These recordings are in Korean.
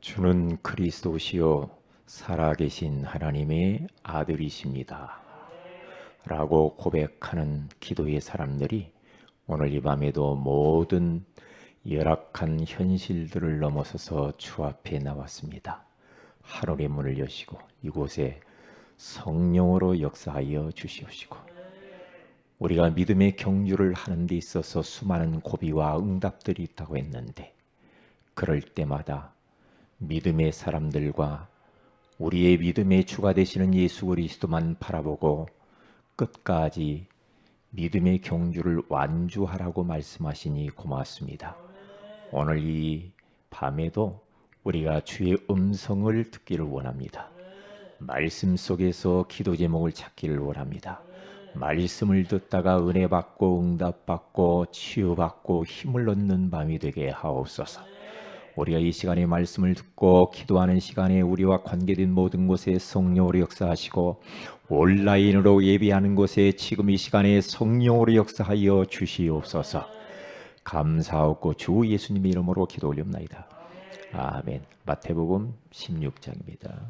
주는 그리스도시요 살아계신 하나님의 아들이십니다. 라고 고백하는 기도의 사람들이 오늘 이 밤에도 모든 열악한 현실들을 넘어서서 주 앞에 나왔습니다. 하늘의 문을 여시고 이곳에 성령으로 역사하여 주시옵시고, 우리가 믿음의 경주를 하는 데 있어서 수많은 고비와 응답들이 있다고 했는데, 그럴 때마다 믿음의 사람들과 우리의 믿음의 주가 되시는 예수 그리스도만 바라보고 끝까지 믿음의 경주를 완주하라고 말씀하시니 고맙습니다. 오늘 이 밤에도 우리가 주의 음성을 듣기를 원합니다. 말씀 속에서 기도 제목을 찾기를 원합니다. 말씀을 듣다가 은혜 받고 응답 받고 치유받고 힘을 얻는 밤이 되게 하옵소서. 우리가 이 시간에 말씀을 듣고 기도하는 시간에 우리와 관계된 모든 곳에 성령으로 역사하시고, 온라인으로 예배하는 곳에 지금 이 시간에 성령으로 역사하여 주시옵소서. 감사하고 주 예수님의 이름으로 기도 올립니다. 아멘. 마태복음 16장입니다.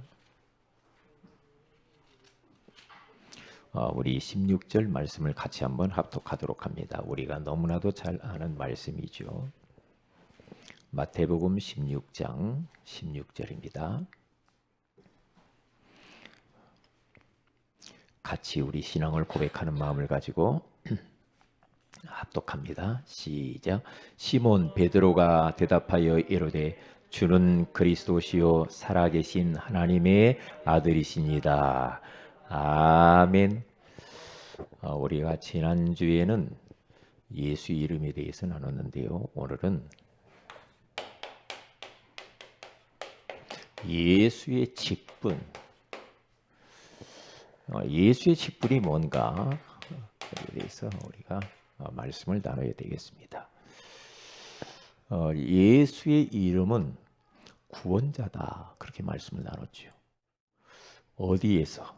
우리 16절 말씀을 같이 한번 합독하도록 합니다. 우리가 너무나도 잘 아는 말씀이죠. 마태복음 16장 16절입니다. 같이 우리 신앙을 고백하는 마음을 가지고 합독합니다. 시작. 시몬 베드로가 대답하여 이르되 주는 그리스도시요 살아계신 하나님의 아들이시니다. 아멘. 우리가 지난주에는 예수 이름에 대해서 나눴는데요. 오늘은 예수의 직분, 예수의 직분이 뭔가 에 대해서 우리가 말씀을 나눠야 되겠습니다. 예수의 이름은 구원자다, 그렇게 말씀을 나눴죠. 어디에서?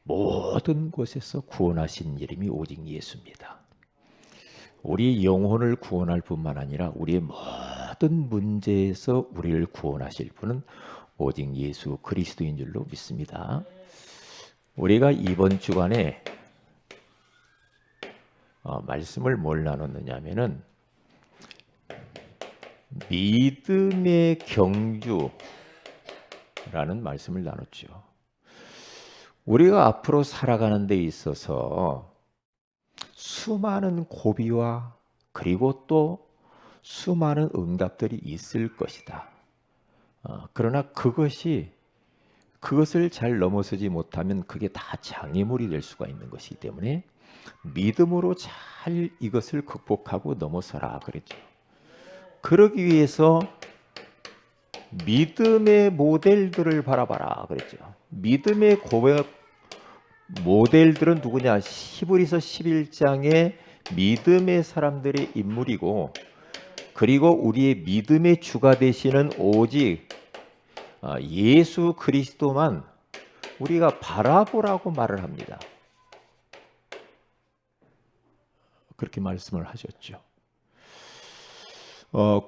모든 곳에서 구원하신 이름이 오직 예수입니다. 우리 영혼을 구원할 뿐만 아니라 우리의 모든 문제에서 우리를 구원하실 분은 오직 예수 그리스도인 줄로 믿습니다. 우리가 이번 주간에 말씀을 뭘 나눴느냐 하면은 믿음의 경주라는 말씀을 나눴죠. 우리가 앞으로 살아가는 데 있어서 수많은 고비와 그리고 또 수많은 응답들이 있을 것이다. 그러나 그것을 잘 넘어서지 못하면 그게 다 장애물이 될 수가 있는 것이기 때문에 믿음으로 잘 이것을 극복하고 넘어서라 그랬죠. 그러기 위해서 믿음의 모델들을 바라봐라 그랬죠. 믿음의 고백 모델들은 누구냐? 히브리서 11장의 믿음의 사람들의 인물이고, 그리고 우리의 믿음의 주가 되시는 오직 예수 그리스도만 우리가 바라보라고 말을 합니다. 그렇게 말씀을 하셨죠.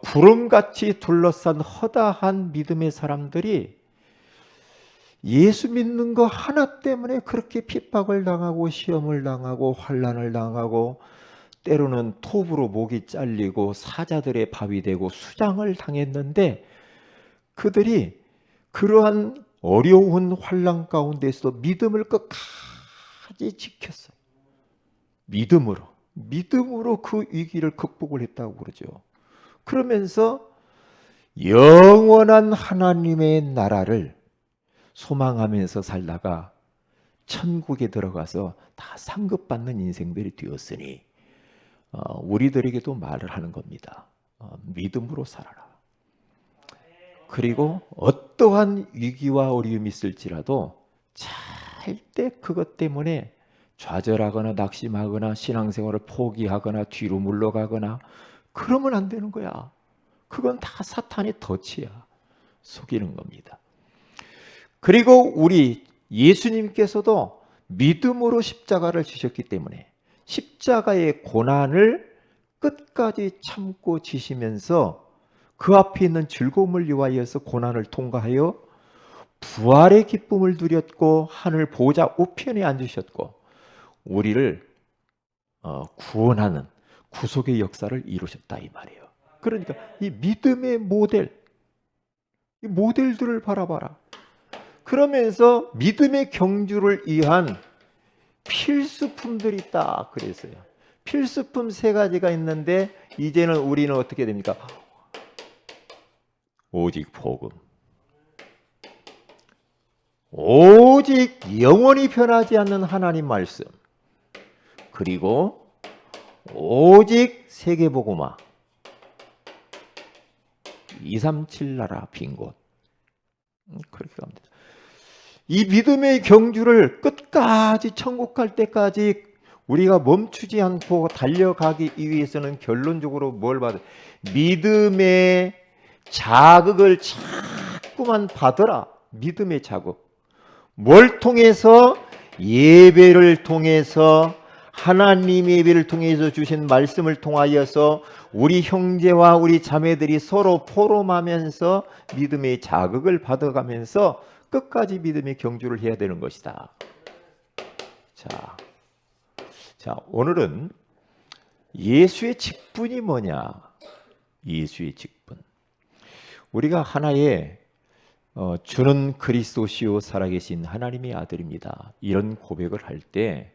구름같이 둘러싼 허다한 믿음의 사람들이 예수 믿는 거 하나 때문에 그렇게 핍박을 당하고 시험을 당하고 환난을 당하고 때로는 톱으로 목이 잘리고 사자들의 밥이 되고 수장을 당했는데, 그들이 그러한 어려운 환난 가운데서도 믿음을 끝까지 지켰어요. 믿음으로 그 위기를 극복을 했다고 그러죠. 그러면서 영원한 하나님의 나라를 소망하면서 살다가 천국에 들어가서 다 상급받는 인생들이 되었으니 우리들에게도 말을 하는 겁니다. 믿음으로 살아라. 그리고 어떠한 위기와 어려움이 있을지라도 절대 그것 때문에 좌절하거나 낙심하거나 신앙생활을 포기하거나 뒤로 물러가거나 그러면 안 되는 거야. 그건 다 사탄의 덫이야. 속이는 겁니다. 그리고 우리 예수님께서도 믿음으로 십자가를 지셨기 때문에 십자가의 고난을 끝까지 참고 지시면서 그 앞에 있는 즐거움을 위하여서 고난을 통과하여 부활의 기쁨을 누렸고 하늘 보좌 우편에 앉으셨고 우리를 구원하는 구속의 역사를 이루셨다 이 말이에요. 그러니까 이 믿음의 모델, 이 모델들을 바라봐라. 그러면서 믿음의 경주를 위한 필수품들이 있다 그랬어요. 필수품 세 가지가 있는데 이제는 우리는 어떻게 됩니까? 오직 복음, 오직 영원히 변하지 않는 하나님 말씀, 그리고 오직 세계복음화 237 나라 빈 곳. 그렇게 가면 되죠. 이 믿음의 경주를 끝까지 천국 갈 때까지 우리가 멈추지 않고 달려가기 위해서는 결론적으로 뭘 받아? 믿음의 자극을 자꾸만 받으라. 믿음의 자극. 뭘 통해서? 예배를 통해서, 하나님의 예배를 통해서 주신 말씀을 통하여서 우리 형제와 우리 자매들이 서로 포럼하면서 믿음의 자극을 받아가면서 끝까지 믿음의 경주를 해야 되는 것이다. 자, 오늘은 예수의 직분이 뭐냐? 예수의 직분. 우리가 하나의 주는 그리스도시요 살아계신 하나님의 아들입니다. 이런 고백을 할 때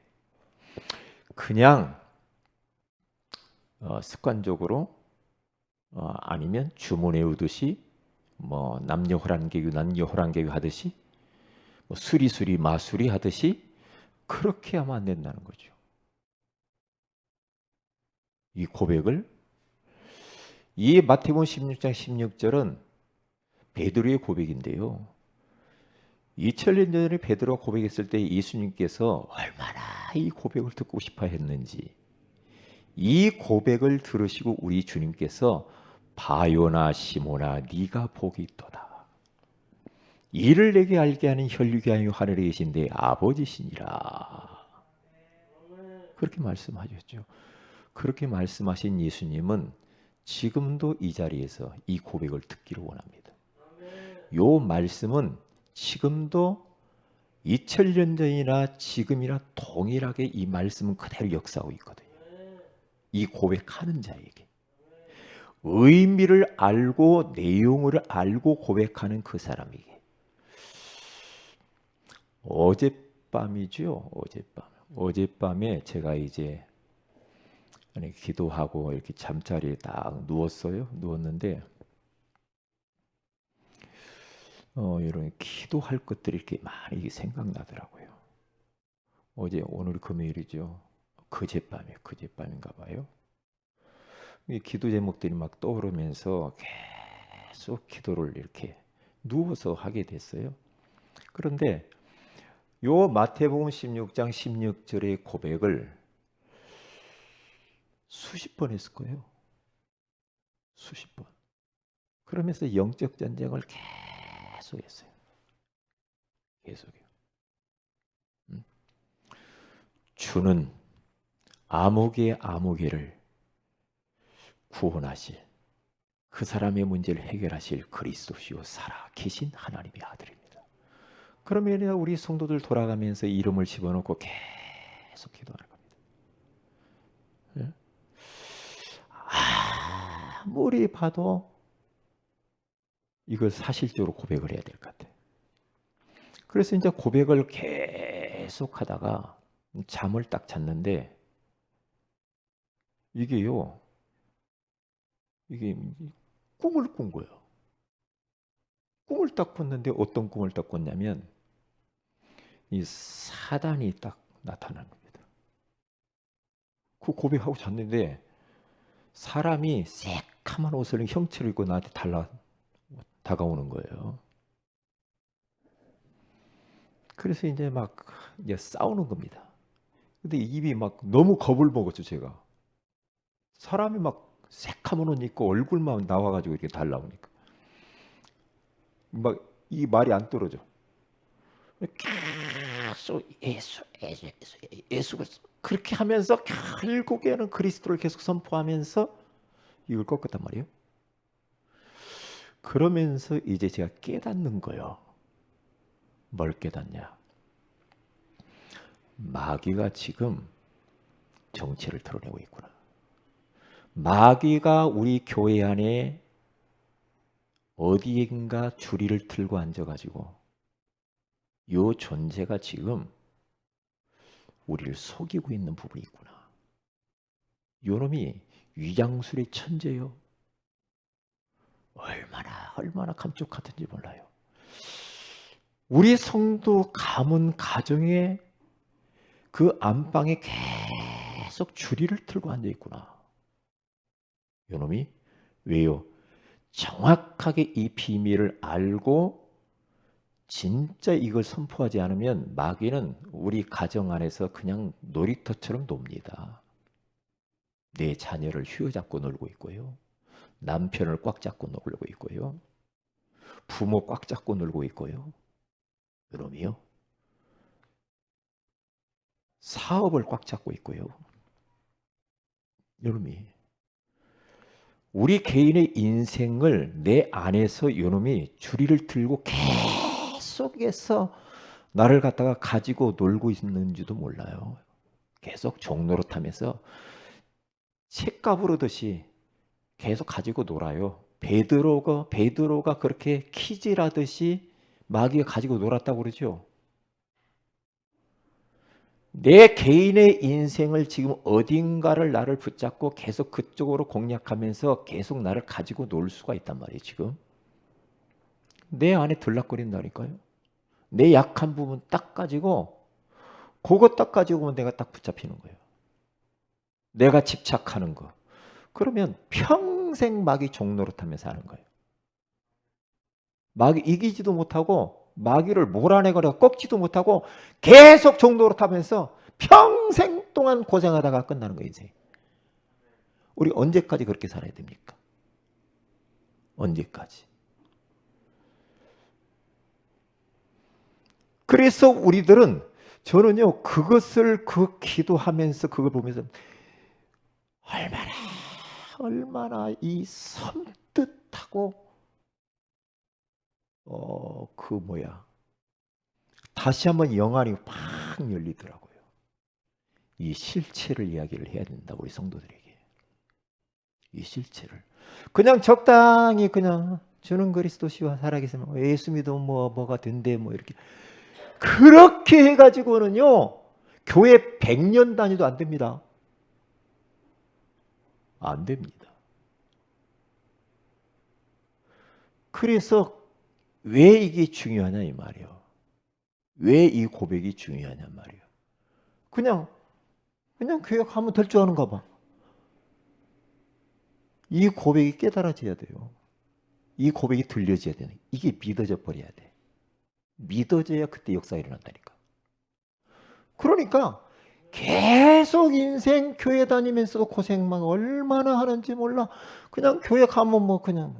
그냥 습관적으로 아니면 주문 외우듯이 뭐 남녀 호랑개교 남녀 호랑개교 하듯이 뭐 수리수리 마수리 하듯이 그렇게 하면 안 된다는 거죠. 이 고백을 이 마태복음 16장 16절은 베드로의 고백인데요. 2000년 전에 베드로가 고백했을 때 예수님께서 얼마나 이 고백을 듣고 싶어 했는지 이 고백을 들으시고 우리 주님께서 바요나 시모나 네가 복이 있도다. 이를 내게 알게 하는 혈육이 아니요 하늘에 계신 내 아버지시니라. 그렇게 말씀하셨죠. 그렇게 말씀하신 예수님은 지금도 이 자리에서 이 고백을 듣기를 원합니다. 요 말씀은 지금도 2000년 전이나 지금이나 동일하게 이 말씀은 그대로 역사하고 있거든요. 이 고백하는 자에게 의미를 알고 내용을 알고 고백하는 그 사람에게. 어젯밤이죠. 어젯밤에 제가 이제 기도하고 이렇게 잠자리에 딱 누웠어요. 누웠는데 이런 기도할 것들이 이렇게 많이 생각나더라고요. 오늘 금요일이죠. 그젯밤인가 봐요. 이 기도 제목들이 막 떠오르면서 계속 기도를 이렇게 누워서 하게 됐어요. 그런데 요 마태복음 16장 16절의 고백을 수십 번 했을 거예요. 수십 번. 그러면서 영적 전쟁을 계속 했어요. 계속요. 주는 아무개를 구원하실 그 사람의 문제를 해결하실 그리스도시요 살아 계신 하나님의 아들입니다. 그러면 우리 성도들 돌아가면서 이름을 집어넣고 계속 기도하는 겁니다. 아무리 봐도 이걸 사실적으로 고백을 해야 될 것 같아요. 그래서 이제 고백을 계속 하다가 잠을 딱 잤는데 이게 꿈을 꾼 거예요. 꿈을 딱 꿨는데 어떤 꿈을 딱 꿨냐면 이 사단이 딱 나타나는 겁니다. 그 고백하고 잤는데 사람이 새카만 옷을 형체를 입고 나한테 다가오는 거예요. 그래서 이제 싸우는 겁니다. 근데 입이 막 너무 겁을 먹었죠, 제가. 사람이 막 새카만 옷 입고 얼굴만 나와가지고 이렇게 달라오니까. 이 말이 안 떨어져. 계속 예수 그렇게 하면서 결국에는 그리스도를 계속 선포하면서 이걸 꺾었단 말이에요. 그러면서 이제 제가 깨닫는 거예요. 뭘 깨닫냐? 마귀가 지금 정체를 드러내고 있구나. 마귀가 우리 교회 안에 어디인가 주리를 틀고 앉아가지고 이 존재가 지금 우리를 속이고 있는 부분이 있구나. 요놈이 위장술의 천재요. 얼마나 감쪽같은지 몰라요. 우리 성도 가문 가정에 그 안방에 계속 주리를 틀고 앉아 있구나. 요놈이 왜요? 정확하게 이 비밀을 알고 진짜 이걸 선포하지 않으면 마귀는 우리 가정 안에서 그냥 놀이터처럼 놉니다. 내 자녀를 휘어잡고 놀고 있고요. 남편을 꽉 잡고 놀고 있고요. 부모 꽉 잡고 놀고 있고요. 요놈이요. 사업을 꽉 잡고 있고요. 요놈이 우리 개인의 인생을 내 안에서 요놈이 주리를 들고 계속해서 나를 갖다가 가지고 놀고 있는지도 몰라요. 계속 종노릇하면서 책가 부르듯이 계속 가지고 놀아요. 베드로가 그렇게 키질하듯이 마귀가 가지고 놀았다고 그러죠. 내 개인의 인생을 지금 어딘가를 나를 붙잡고 계속 그쪽으로 공략하면서 계속 나를 가지고 놀 수가 있단 말이에요. 지금 내 안에 들락거린다니까요. 내 약한 부분 딱 가지고 그거 딱 가지고만 내가 딱 붙잡히는 거예요. 내가 집착하는 거. 그러면 평생 마귀 종노릇하면서 하는 거예요. 마귀 이기지도 못하고 마귀를 몰아내거나 꺾지도 못하고 계속 종노릇하면서 평생 동안 고생하다가 끝나는 거예요. 인생. 우리 언제까지 그렇게 살아야 됩니까? 언제까지? 그래서 우리들은 저는요 그것을 기도하면서 그걸 보면서 얼마나 이 섬뜩하고 다시 한번 영안이 팍 열리더라고요. 이 실체를 이야기를 해야 된다 우리 성도들에게. 이 실체를 그냥 적당히 그냥 주는 그리스도시와 살아계시면 예수 믿으면 뭐가 된대 이렇게 그렇게 해가지고는요 교회 100년 단위도 안 됩니다. 안 됩니다. 그래서 왜 이게 중요하냐 이 말이에요. 왜 이 고백이 중요하냐 말이에요. 그냥 교회 가면 될 줄 아는가 봐. 이 고백이 깨달아져야 돼요. 이 고백이 들려져야 되는. 이게 믿어져 버려야 돼. 믿어져야 그때 역사가 일어난다니까. 그러니까 계속 인생 교회 다니면서도 고생만 얼마나 하는지 몰라. 그냥 교회 가면 그냥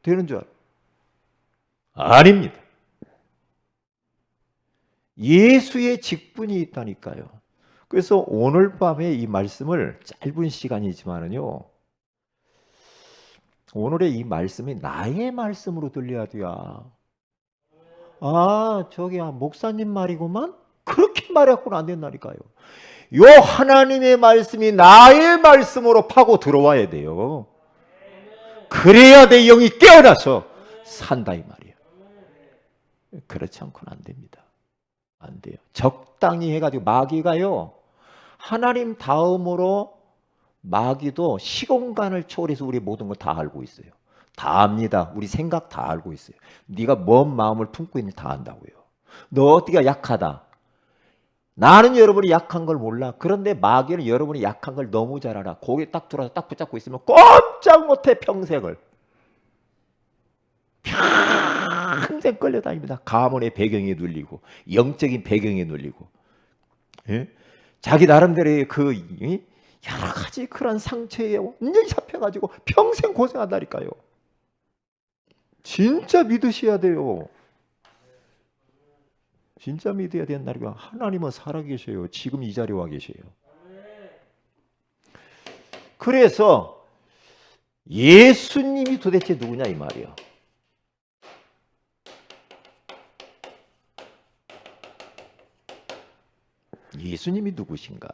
되는 줄 알아. 아닙니다. 예수의 직분이 있다니까요. 그래서 오늘 밤에 이 말씀을 짧은 시간이지만은요. 오늘의 이 말씀이 나의 말씀으로 들려야 돼요. 저기 목사님 말이구만? 그렇게 말해갖고는 안 된다니까요. 요 하나님의 말씀이 나의 말씀으로 파고 들어와야 돼요. 그래야 내 영이 깨어나서 산다 이 말이에요. 그렇지 않고는 안 됩니다. 안 돼요. 적당히 해가지고 마귀가요. 하나님 다음으로 마귀도 시공간을 초월해서 우리 모든 걸 다 알고 있어요. 다 압니다. 우리 생각 다 알고 있어요. 네가 뭔 마음을 품고 있는지 다 안다고요. 너 어디가 약하다. 나는 여러분이 약한 걸 몰라. 그런데 마귀는 여러분이 약한 걸 너무 잘 알아. 거기에 딱 들어서 딱 붙잡고 있으면 꼼짝 못해 평생을. 평생 끌려다닙니다. 가문의 배경에 눌리고 영적인 배경에 눌리고 자기 나름대로의 여러 가지 그런 상처에 완전히 잡혀가지고 평생 고생한다니까요. 진짜 믿으셔야 돼요. 진짜 믿어야 된다니까. 하나님은 살아계셔요. 지금 이 자리에 와 계셔요. 그래서 예수님이 도대체 누구냐 이 말이에요. 예수님이 누구신가?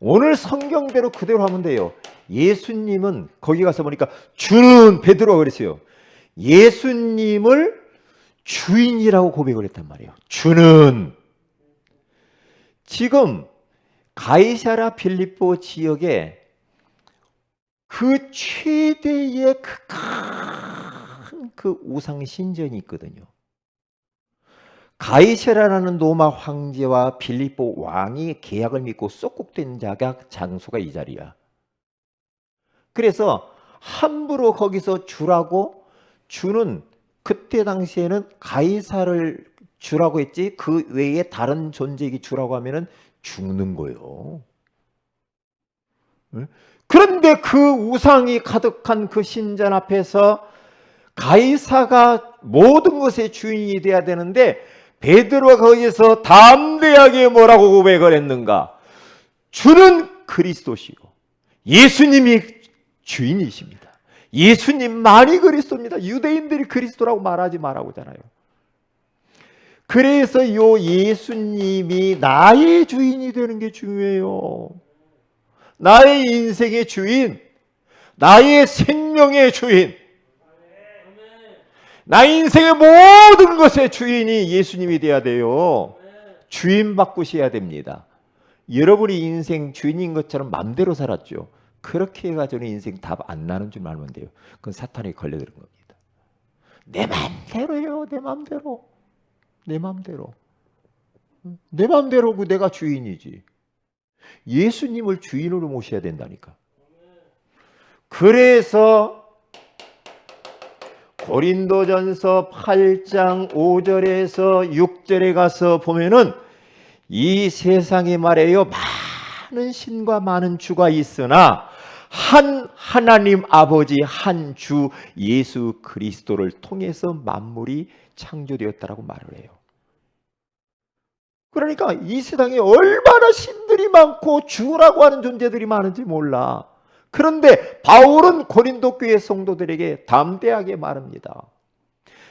오늘 성경대로 그대로 하면 돼요. 예수님은 거기 가서 보니까 주는 베드로가 그랬어요. 예수님을 주인이라고 고백을 했단 말이에요. 주는. 지금 가이사랴 빌립보 지역에 그 최대의 그 우상 신전이 있거든요. 가이사랴라는 로마 황제와 빌립보 왕이 계약을 맺고 쏙국된 장소가 이 자리야. 그래서 함부로 거기서 주라고, 주는 그때 당시에는 가이사를 주라고 했지 그 외에 다른 존재에게 주라고 하면은 죽는 거예요. 그런데 그 우상이 가득한 그 신전 앞에서 가이사가 모든 것의 주인이 돼야 되는데 베드로가 거기서 담대하게 뭐라고 고백을 했는가? 주는 그리스도시고 예수님이 주인이십니다. 예수님만이 그리스도입니다. 유대인들이 그리스도라고 말하지 말라고잖아요. 그래서 요 예수님이 나의 주인이 되는 게 중요해요. 나의 인생의 주인, 나의 생명의 주인, 나의 인생의 모든 것의 주인이 예수님이 돼야 돼요. 주인 바꾸셔야 됩니다. 여러분이 인생 주인인 것처럼 마음대로 살았죠. 그렇게 해가지고는 인생 답 안 나는 줄 알면 돼요. 그건 사탄에 걸려드는 겁니다. 내 마음대로요. 내 마음대로. 내 마음대로. 내 마음대로고 내가 주인이지. 예수님을 주인으로 모셔야 된다니까. 그래서 고린도전서 8장 5절에서 6절에 가서 보면은 이 세상에 말이에요. 많은 신과 많은 주가 있으나 한 하나님 아버지 한 주 예수 그리스도를 통해서 만물이 창조되었다라고 말을 해요. 그러니까 이 세상에 얼마나 신들이 많고 주라고 하는 존재들이 많은지 몰라. 그런데 바울은 고린도 교회 성도들에게 담대하게 말합니다.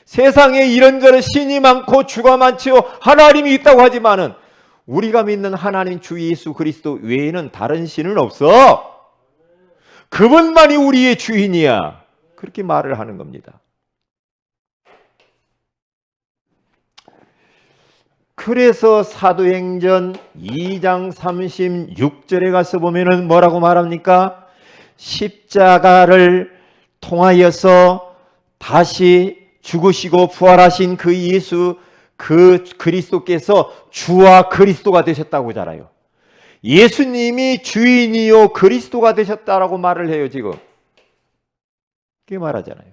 세상에 이런저런 신이 많고 주가 많지요. 하나님이 있다고 하지만은 우리가 믿는 하나님 주 예수 그리스도 외에는 다른 신은 없어. 그분만이 우리의 주인이야. 그렇게 말을 하는 겁니다. 그래서 사도행전 2장 36절에 가서 보면은 뭐라고 말합니까? 십자가를 통하여서 다시 죽으시고 부활하신 그 예수 그 그리스도께서 주와 그리스도가 되셨다고 잖아요. 예수님이 주인이요 그리스도가 되셨다라고 말을 해요. 지금 그렇게 말하잖아요.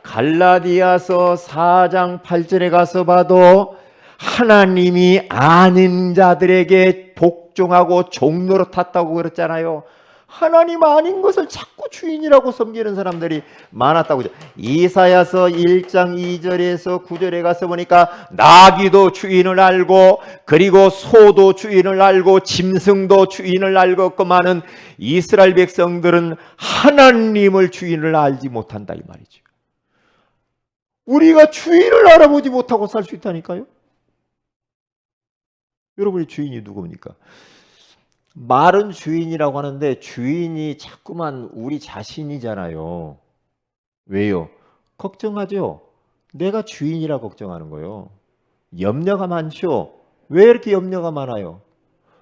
갈라디아서 4장 8절에 가서 봐도 하나님이 아닌 자들에게 복종하고 종로로 탔다고 그랬잖아요. 하나님 아닌 것을 자꾸 주인이라고 섬기는 사람들이 많았다고. 이사야서 1장 2절에서 9절에 가서 보니까 나귀도 주인을 알고 그리고 소도 주인을 알고 짐승도 주인을 알고 그 많은 이스라엘 백성들은 하나님을 주인을 알지 못한다 이 말이죠. 우리가 주인을 알아보지 못하고 살 수 있다니까요. 여러분의 주인이 누굽니까? 말은 주인이라고 하는데 주인이 자꾸만 우리 자신이잖아요. 왜요? 걱정하죠. 내가 주인이라 걱정하는 거예요. 염려가 많죠. 왜 이렇게 염려가 많아요?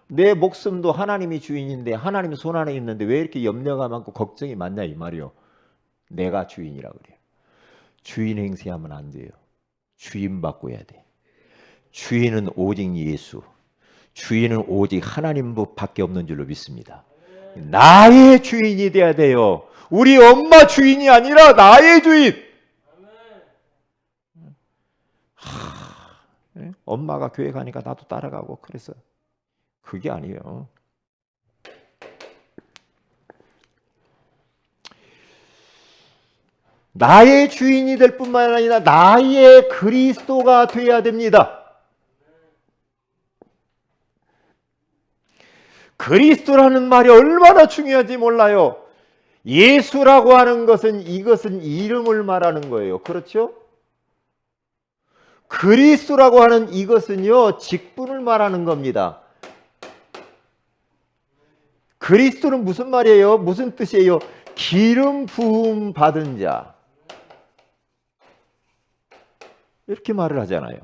내 목숨도 하나님이 주인인데 하나님 손 안에 있는데 왜 이렇게 염려가 많고 걱정이 많냐 이 말이요. 내가 주인이라 그래요. 주인 행세하면 안 돼요. 주인 바꿔야 돼. 주인은 오직 예수. 주인은 오직 하나님밖에 없는 줄로 믿습니다. 나의 주인이 돼야 돼요. 우리 엄마 주인이 아니라 나의 주인. 엄마가 교회 가니까 나도 따라가고 그래서 그게 아니에요. 나의 주인이 될 뿐만 아니라 나의 그리스도가 되어야 됩니다. 그리스도라는 말이 얼마나 중요한지 몰라요. 예수라고 하는 것은 이것은 이름을 말하는 거예요. 그렇죠? 그리스도라고 하는 이것은요, 직분을 말하는 겁니다. 그리스도는 무슨 말이에요? 무슨 뜻이에요? 기름 부음 받은 자. 이렇게 말을 하잖아요.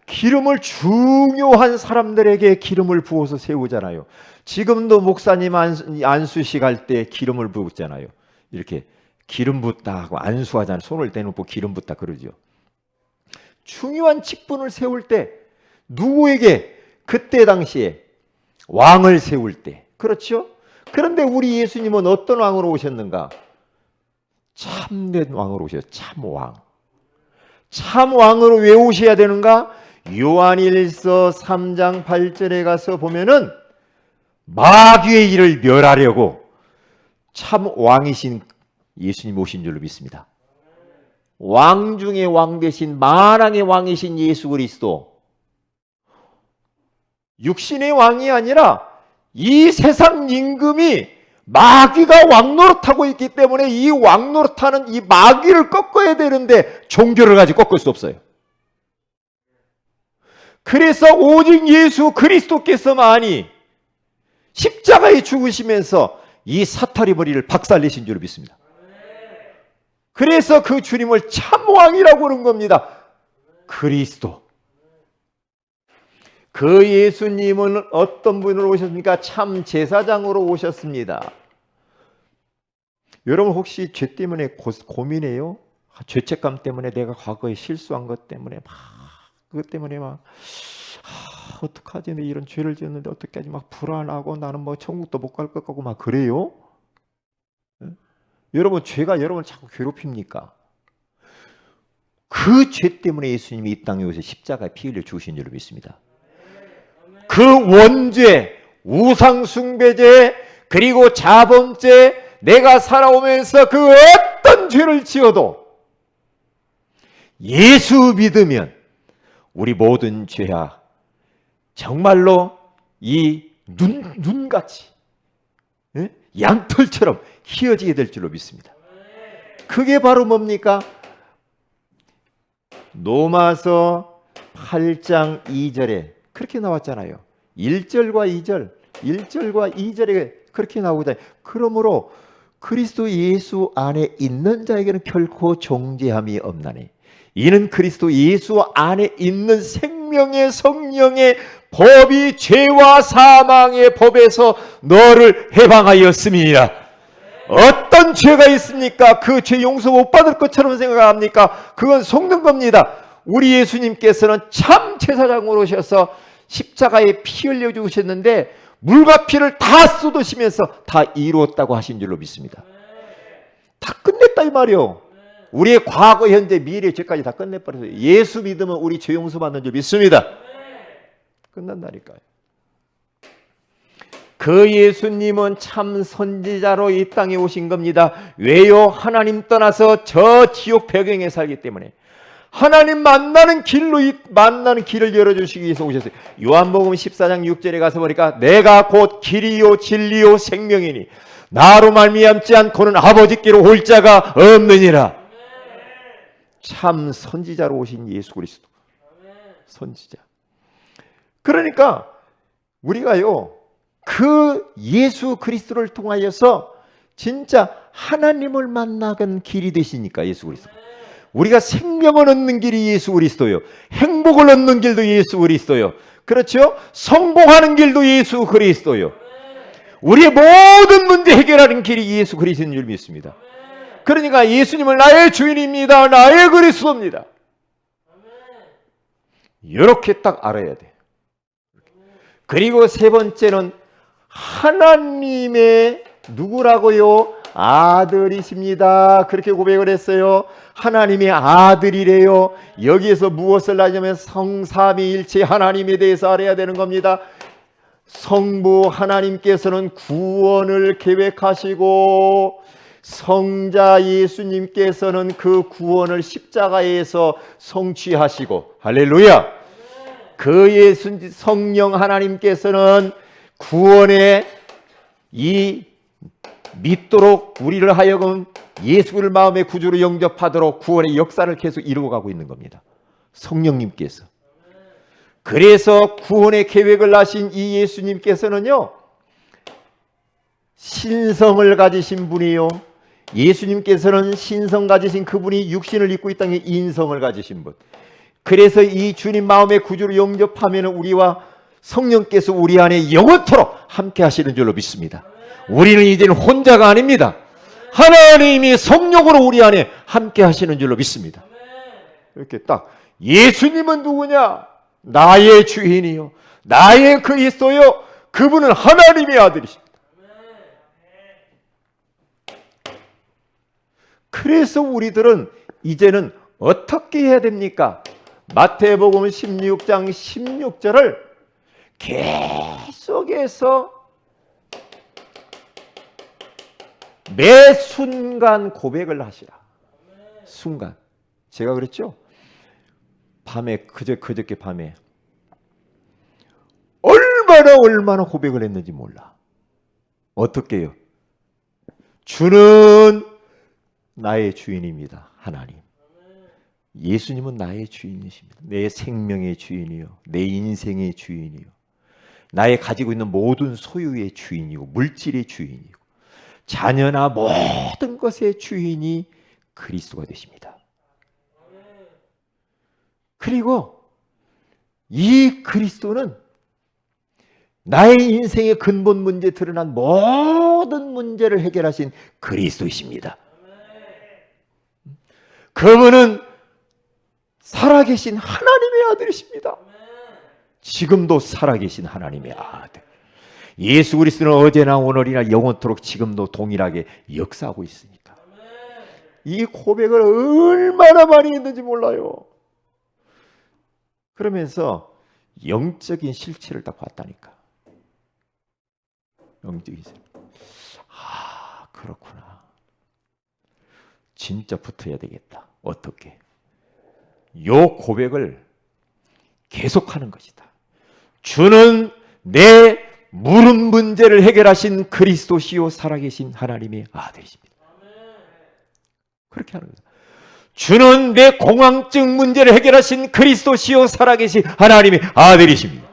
기름을 중요한 사람들에게 기름을 부어서 세우잖아요. 지금도 목사님 안수식 할 때 기름을 부었잖아요. 이렇게 기름 붓다 하고 안수하잖아요. 손을 대놓고 기름 붓다 그러죠. 중요한 직분을 세울 때 누구에게? 그때 당시에 왕을 세울 때. 그렇죠? 그런데 우리 예수님은 어떤 왕으로 오셨는가? 참된 왕으로 오셨어요. 참왕. 참왕으로 왜 오셔야 되는가? 요한일서 3장 8절에 가서 보면은 마귀의 일을 멸하려고 참왕이신 예수님 오신 줄로 믿습니다. 왕 중에 왕 되신 만왕의 왕이신 예수 그리스도, 육신의 왕이 아니라 이 세상 임금이 마귀가 왕노릇하고 있기 때문에 이 왕노릇하는 이 마귀를 꺾어야 되는데 종교를 가지고 꺾을 수 없어요. 그래서 오직 예수 그리스도께서만이 십자가에 죽으시면서 이 사탄의 머리를 박살내신 줄로 믿습니다. 그래서 그 주님을 참왕이라고 하는 겁니다. 그리스도. 그 예수님은 어떤 분으로 오셨습니까? 참 제사장으로 오셨습니다. 여러분 혹시 죄 때문에 고민해요? 죄책감 때문에 내가 과거에 실수한 것 때문에 그것 때문에 어떡하지? 내 이런 죄를 지었는데 어떡하지? 불안하고 나는 천국도 못 갈 것 같고 그래요? 여러분 죄가 여러분을 자꾸 괴롭힙니까? 그 죄 때문에 예수님이 이 땅에 오셔서 십자가에 피 흘려 죽으신 줄로 믿습니다. 그 원죄, 우상숭배죄, 그리고 자범죄, 내가 살아오면서 그 어떤 죄를 지어도 예수 믿으면 우리 모든 죄야 정말로 이 눈같이 양털처럼 희어지게 될 줄로 믿습니다. 그게 바로 뭡니까? 로마서 8장 2절에 그렇게 나왔잖아요. 1절과 2절에 그렇게 나오잖아요. 그러므로 그리스도 예수 안에 있는 자에게는 결코 정죄함이 없나니 이는 그리스도 예수 안에 있는 생명의 성령의 법이 죄와 사망의 법에서 너를 해방하였음이니라. 어떤 죄가 있습니까? 그 죄 용서 못 받을 것처럼 생각합니까? 그건 속는 겁니다. 우리 예수님께서는 참 제사장으로 오셔서 십자가에 피 흘려 주셨는데 물과 피를 다 쏟으시면서 다 이루었다고 하신 줄로 믿습니다. 다 끝냈다 이 말이요. 우리의 과거, 현재, 미래 죄까지 다 끝내버렸어요. 예수 믿으면 우리 죄 용서 받는 줄 믿습니다. 끝난다니까요. 그 예수님은 참 선지자로 이 땅에 오신 겁니다. 왜요? 하나님 떠나서 저 지옥 배경에 살기 때문에 하나님 만나는 길을 열어주시기 위해서 오셨어요. 요한복음 14장 6절에 가서 보니까 내가 곧 길이요 진리요 생명이니 나로 말미암지 않고는 아버지께로 올 자가 없느니라. 참 선지자로 오신 예수 그리스도. 선지자. 그러니까 우리가요 그 예수 그리스도를 통하여서 진짜 하나님을 만나는 길이 되시니까 예수 그리스도. 우리가 생명을 얻는 길이 예수 그리스도요. 행복을 얻는 길도 예수 그리스도요. 그렇죠? 성공하는 길도 예수 그리스도요. 우리의 모든 문제 해결하는 길이 예수 그리스도인 줄 믿습니다. 그러니까 예수님은 나의 주인입니다. 나의 그리스도입니다. 이렇게 딱 알아야 돼. 그리고 세 번째는 하나님의 누구라고요? 아들이십니다. 그렇게 고백을 했어요. 하나님의 아들이래요. 여기에서 무엇을 하냐면 성삼위일체 하나님에 대해서 알아야 되는 겁니다. 성부 하나님께서는 구원을 계획하시고 성자 예수님께서는 그 구원을 십자가에서 성취하시고 할렐루야. 그 예수 성령 하나님께서는 구원에 이 믿도록 우리를 하여금 예수를 마음의 구주로 영접하도록 구원의 역사를 계속 이루어가고 있는 겁니다. 성령님께서. 그래서 구원의 계획을 하신 이 예수님께서는요, 신성을 가지신 분이요, 예수님께서는 신성 가지신 그분이 육신을 입고 이 땅에 인성을 가지신 분. 그래서 이 주님 마음의 구주로 영접하면 우리와 성령께서 우리 안에 영원토록 함께 하시는 줄로 믿습니다. 우리는 이제는 혼자가 아닙니다. 하나님이 성령으로 우리 안에 함께 하시는 줄로 믿습니다. 이렇게 딱 예수님은 누구냐? 나의 주인이요, 나의 그리스도요, 그분은 하나님의 아들이십니다. 그래서 우리들은 이제는 어떻게 해야 됩니까? 마태복음 16장 16절을 계속해서 매 순간 고백을 하시라. 순간. 제가 그랬죠? 밤에 그저께 밤에 얼마나 고백을 했는지 몰라. 어떻게 해요? 주는 나의 주인입니다. 하나님. 예수님은 나의 주인이십니다. 내 생명의 주인이요, 내 인생의 주인이요, 나의 가지고 있는 모든 소유의 주인이고 물질의 주인이고 자녀나 모든 것의 주인이 그리스도가 되십니다. 그리고 이 그리스도는 나의 인생의 근본 문제 드러난 모든 문제를 해결하신 그리스도이십니다. 그분은 살아계신 하나님의 아들이십니다. 지금도 살아계신 하나님의 아들. 예수 그리스도는 어제나 오늘이나 영원토록 지금도 동일하게 역사하고 있으니까 이 고백을 얼마나 많이 했는지 몰라요. 그러면서 영적인 실체를 딱 봤다니까. 영적인 실체. 아, 그렇구나. 진짜 붙어야 되겠다. 어떻게? 요 고백을 계속하는 것이다. 주는 내 물은 문제를 해결하신 그리스도시요 살아계신 하나님의 아들이십니다. 그렇게 하는 거다. 주는 내 공황증 문제를 해결하신 그리스도시요 살아계신 하나님의 아들이십니다.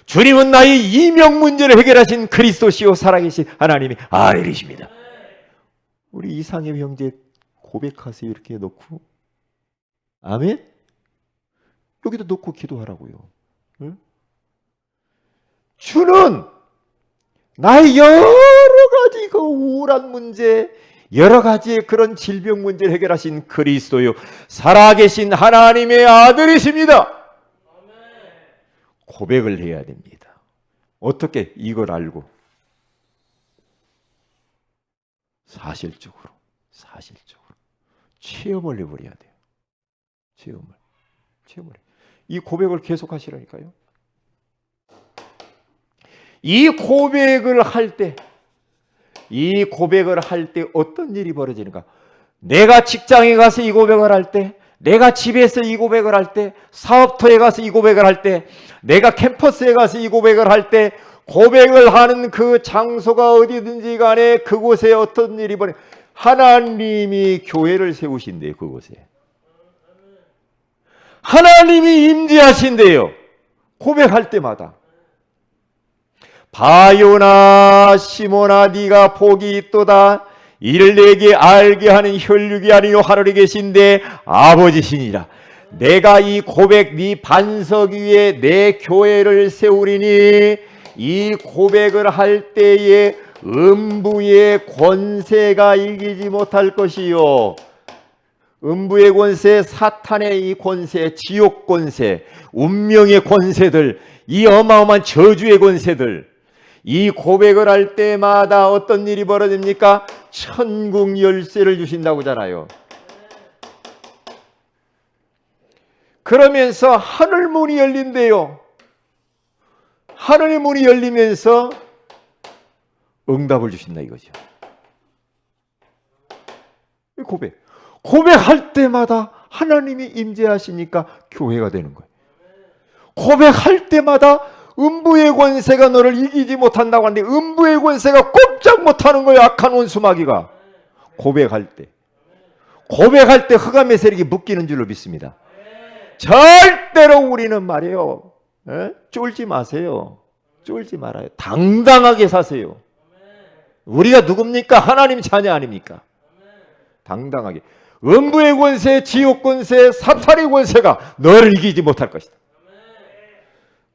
주님은 나의 이명 문제를 해결하신 그리스도시요 살아계신 하나님의 아들이십니다. 우리 이상엽 형제 고백하세요. 이렇게 놓고, 아멘? 여기도 놓고 기도하라고요. 응? 주는 나의 여러 가지 그 우울한 문제, 여러 가지의 그런 질병 문제를 해결하신 그리스도요 살아계신 하나님의 아들이십니다. 고백을 해야 됩니다. 어떻게? 이걸 알고 사실적으로 체험을 해버려야 돼요. 체험을. 이 고백을 계속 하시라니까요. 이 고백을 할 때 어떤 일이 벌어지는가? 내가 직장에 가서 이 고백을 할 때, 내가 집에서 이 고백을 할 때, 사업터에 가서 이 고백을 할 때, 내가 캠퍼스에 가서 이 고백을 할 때, 고백을 하는 그 장소가 어디든지 간에 그곳에 어떤 일이 벌어지는가? 하나님이 교회를 세우신대요. 그곳에 하나님이 임재하신대요. 고백할 때마다. 바요나 시몬아 네가 복이 있도다. 이를 내게 알게 하는 혈육이 아니요 하늘에 계신데 아버지시니라. 내가 이 고백 네 반석 위에 내 교회를 세우리니 이 고백을 할 때에 음부의 권세가 이기지 못할 것이요. 음부의 권세, 사탄의 이 권세, 지옥 권세, 운명의 권세들, 이 어마어마한 저주의 권세들, 이 고백을 할 때마다 어떤 일이 벌어집니까? 천국 열쇠를 주신다고 하잖아요. 그러면서 하늘 문이 열린대요. 하늘의 문이 열리면서 응답을 주신다 이거죠. 고백할 때마다 하나님이 임재하시니까 교회가 되는 거예요. 고백할 때마다 음부의 권세가 너를 이기지 못한다고 하는데 음부의 권세가 꼼짝 못하는 거예요. 악한 원수마귀가 고백할 때 흑암의 세력이 묶이는 줄로 믿습니다. 절대로 우리는 말이에요, 쫄지 마세요. 쫄지 말아요. 당당하게 사세요. 우리가 누굽니까? 하나님 자녀 아닙니까? 당당하게. 음부의 권세, 지옥 권세, 사탄의 권세가 너를 이기지 못할 것이다.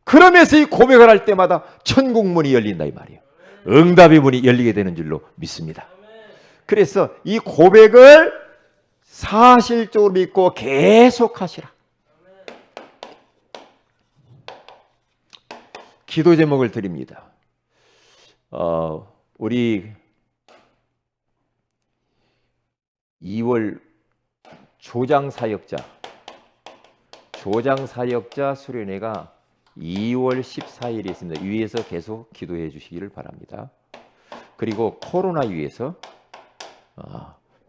그러면서 이 고백을 할 때마다 천국 문이 열린다 이 말이에요. 응답의 문이 열리게 되는 줄로 믿습니다. 그래서 이 고백을 사실적으로 믿고 계속하시라. 기도 제목을 드립니다. 우리 2월 조장사역자 수련회가 2월 14일에 있습니다. 위에서 계속 기도해 주시기를 바랍니다. 그리고 코로나 위해서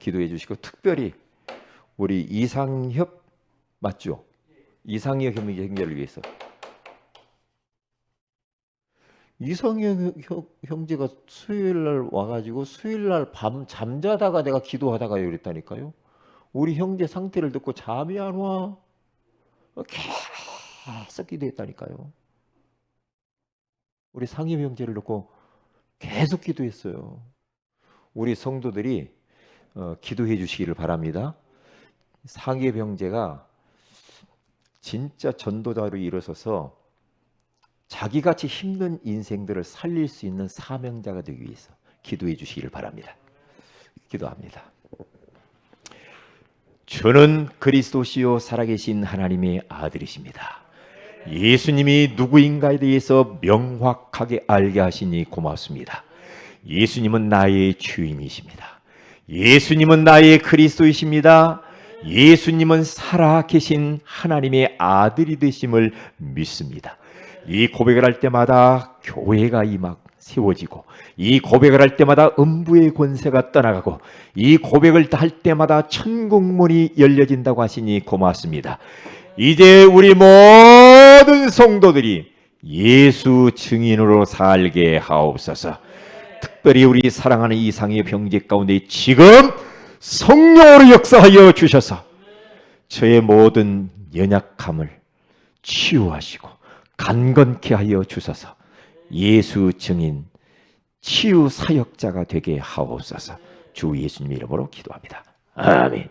기도해 주시고, 특별히 우리 이상협 맞죠? 이상협 형제를 위해서. 이상협 형제가 수요일날 와가지고 수요일날 밤 잠자다가 내가 기도하다가 이랬다니까요. 우리 형제 상태를 듣고 잠이 안 와. 계속 기도했다니까요. 우리 상협 형제를 놓고 계속 기도했어요. 우리 성도들이 기도해 주시기를 바랍니다. 상협 형제가 진짜 전도자로 일어서서 자기같이 힘든 인생들을 살릴 수 있는 사명자가 되기 위해서 기도해 주시기를 바랍니다. 기도합니다. 주는 그리스도시요 살아계신 하나님의 아들이십니다. 예수님이 누구인가에 대해서 명확하게 알게 하시니 고맙습니다. 예수님은 나의 주인이십니다. 예수님은 나의 그리스도이십니다. 예수님은 살아계신 하나님의 아들이 되심을 믿습니다. 이 고백을 할 때마다 교회가 세워지고, 이 고백을 할 때마다 음부의 권세가 떠나가고, 이 고백을 할 때마다 천국문이 열려진다고 하시니 고맙습니다. 이제 우리 모든 성도들이 예수 증인으로 살게 하옵소서. 특별히 우리 사랑하는 이상의 형제 가운데 지금 성령으로 역사하여 주셔서 저의 모든 연약함을 치유하시고 강건케 하여 주셔서 예수 증인 치유 사역자가 되게 하옵소서. 주 예수님 이름으로 기도합니다. 아멘.